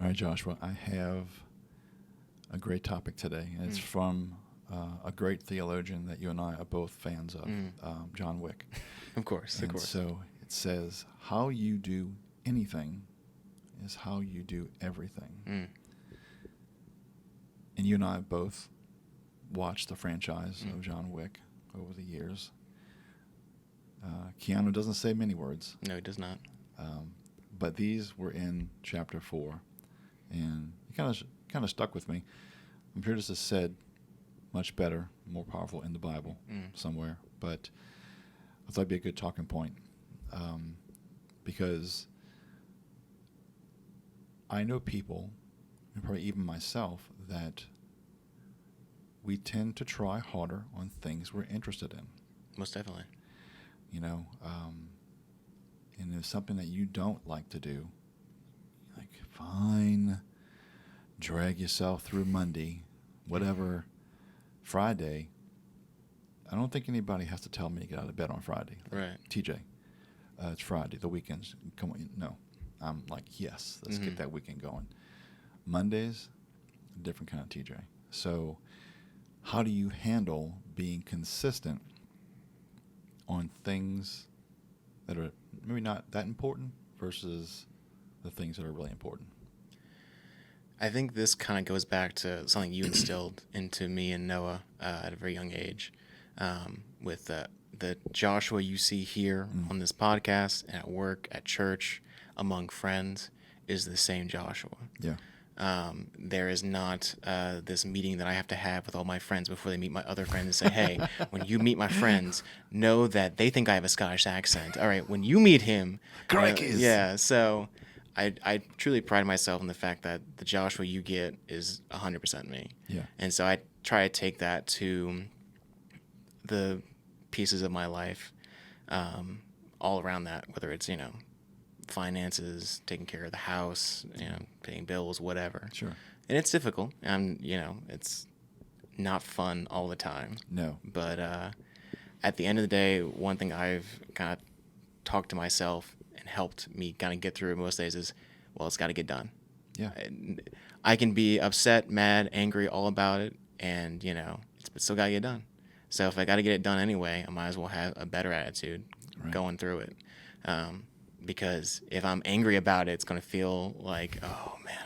All right, Joshua, I have a great topic today, and it's from a great theologian that you and I are both fans of, John Wick. Of course, And so it says, how you do anything is how you do everything. And you and I have both watched the franchise of John Wick over the years. Keanu doesn't say many words. No, he does not. But these were in chapter 4, and it kind of stuck with me. I'm sure this is said much better, more powerful in the Bible somewhere, but I thought it'd be a good talking point because I know people, and probably even myself, that we tend to try harder on things we're interested in. Most definitely. You know, and if something that you don't like to do, like, fine, drag yourself through Monday, whatever, Friday. I don't think anybody has to tell me to get out of bed on Friday. Right. TJ, it's Friday, the weekends. Come on, no. I'm like, yes, let's get that weekend going. Mondays, a different kind of TJ. So how do you handle being consistent on things that are maybe not that important versus the things that are really important? I think this kind of goes back to something you instilled into me and Noah at a very young age, with the Joshua you see here on this podcast, at work, at church, among friends, is the same Joshua. Yeah. There is not this meeting that I have to have with all my friends before they meet my other friends and say, hey, when you meet my friends, know that they think I have a Scottish accent. All right, when you meet him... yeah, so I truly pride myself in the fact that the Joshua you get is 100% me. Yeah. And so I try to take that to the pieces of my life all around that, whether it's, finances, taking care of the house, paying bills, whatever. Sure. And it's difficult, and it's not fun all the time. No. But at the end of the day, one thing I've kind of talked to myself and helped me kind of get through it most days is, well, it's got to get done. Yeah. I can be upset, mad, angry, all about it, and it's still got to get done. So if I got to get it done anyway, I might as well have a better attitude going through it. Because if I'm angry about it, it's going to feel like, oh man,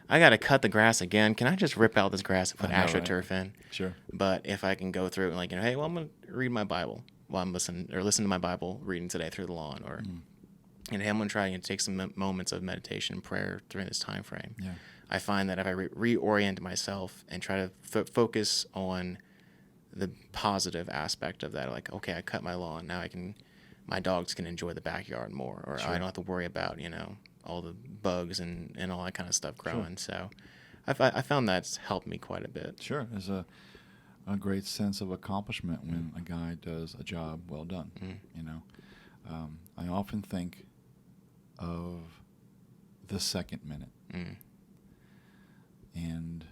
I got to cut the grass again. Can I just rip out this grass and put AstroTurf in? Sure. But if I can go through it and hey, well, I'm going to read my Bible while I'm listen to my Bible reading today through the lawn, or hey, I'm going to try and take some moments of meditation and prayer during this time frame. Yeah. I find that if I reorient myself and try to focus on the positive aspect of that, like, okay, I cut my lawn, now my dogs can enjoy the backyard more, or I don't have to worry about, all the bugs and all that kind of stuff growing. Sure. So I found that's helped me quite a bit. Sure. There's a great sense of accomplishment when a guy does a job well done. I often think of the second minute. And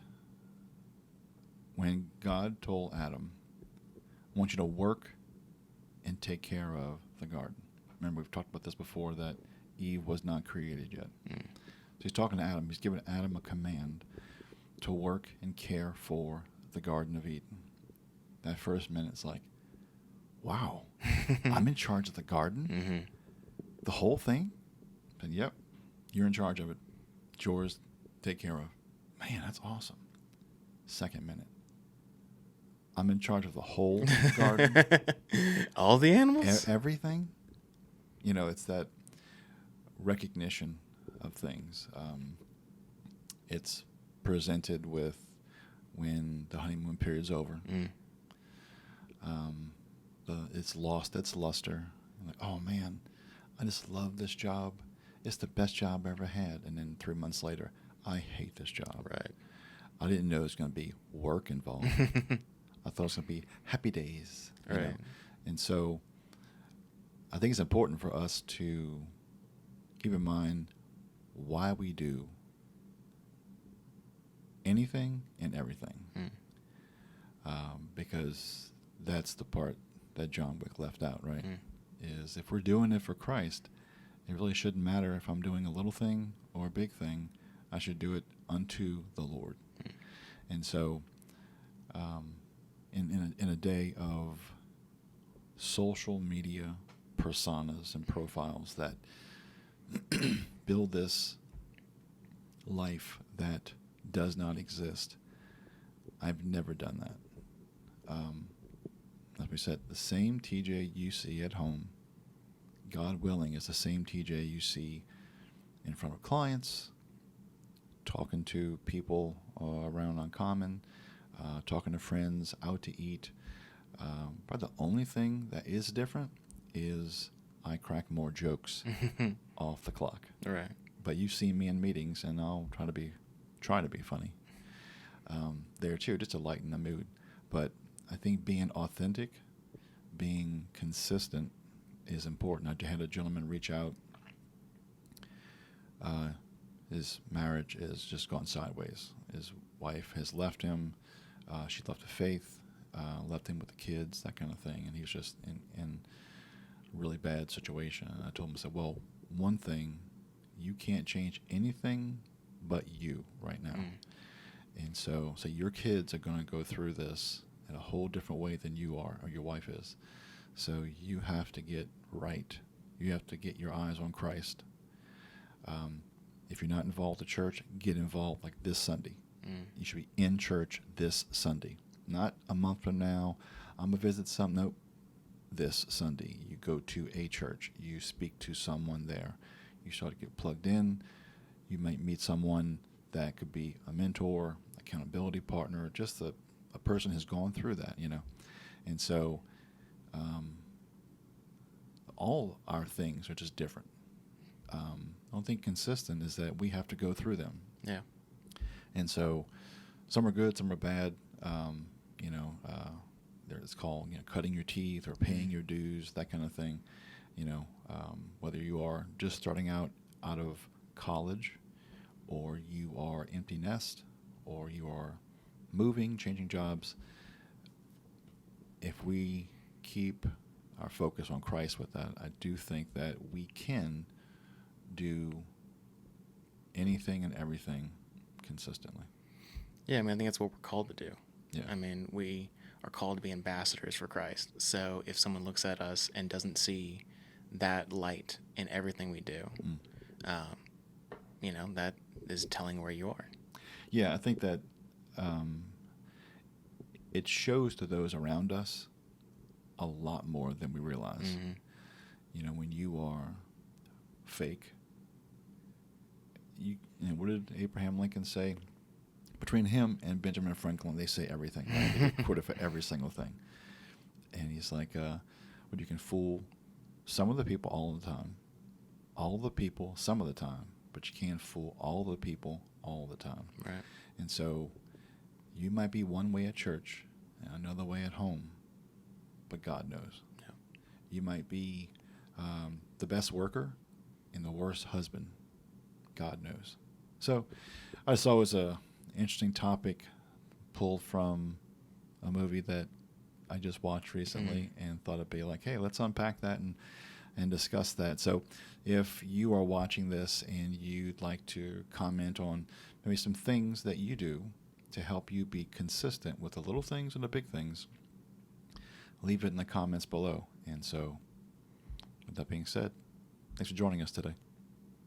when God told Adam, I want you to work and take care of the garden. Remember, we've talked about this before, that Eve was not created yet. So he's talking to Adam. He's giving Adam a command to work and care for the Garden of Eden. That first minute's like, wow, I'm in charge of the garden? The whole thing? And yep, you're in charge of it. It's yours. Take care of. Man, that's awesome. Second minute, I'm in charge of the whole garden. All the animals? Everything. It's that recognition of things. It's presented with when the honeymoon period's over. It's lost its luster. Like, oh man, I just love this job. It's the best job I ever had. And then 3 months later, I hate this job. Right. I didn't know it was going to be work involved. I thought it was going to be happy days. Right. And so I think it's important for us to keep in mind why we do anything and everything. Because that's the part that John Wick left out, right? Is if we're doing it for Christ, it really shouldn't matter if I'm doing a little thing or a big thing. I should do it unto the Lord. And so, in a day of social media personas and profiles that build this life that does not exist, I've never done that. Like we said, the same TJ you see at home, God willing, is the same TJ you see in front of clients, talking to people around UNCOMMEN, talking to friends, out to eat. Probably the only thing that is different is I crack more jokes off the clock. Right. But you see me in meetings, and I'll try to be funny there too, just to lighten the mood. But I think being authentic, being consistent is important. I had a gentleman reach out. His marriage has just gone sideways. His wife has left him. She left the faith, left him with the kids, that kind of thing. And he was just in a really bad situation. And I told him, I said, well, one thing, you can't change anything but you right now. And so your kids are going to go through this in a whole different way than you are, or your wife is. So you have to get right. You have to get your eyes on Christ. If you're not involved at church, get involved like this Sunday. You should be in church this Sunday. Not a month from now, I'm going to visit some. Nope. This Sunday, you go to a church. You speak to someone there. You start to get plugged in. You might meet someone that could be a mentor, accountability partner, just a person who's gone through that, And so all our things are just different. I don't think consistent is that we have to go through them. Yeah. And so some are good, some are bad. It's called cutting your teeth or paying your dues, that kind of thing. Whether you are just starting out of college, or you are empty nest, or you are moving, changing jobs, if we keep our focus on Christ with that, I do think that we can do anything and everything consistently. Yeah, I think that's what we're called to do. Yeah. We are called to be ambassadors for Christ. So if someone looks at us and doesn't see that light in everything we do, that is telling where you are. Yeah, I think that it shows to those around us a lot more than we realize. When you are fake, what did Abraham Lincoln say? Between him and Benjamin Franklin, they say everything. Right? They get quoted for every single thing. And he's like, you can fool some of the people all the time, all the people some of the time, but you can't fool all the people all the time. Right. And so you might be one way at church and another way at home, but God knows. Yeah. You might be the best worker and the worst husband. God knows. So I saw it was a interesting topic pulled from a movie that I just watched recently and thought it'd be like, hey, let's unpack that and discuss that. So if you are watching this and you'd like to comment on maybe some things that you do to help you be consistent with the little things and the big things, leave it in the comments below. And so with that being said, thanks for joining us today.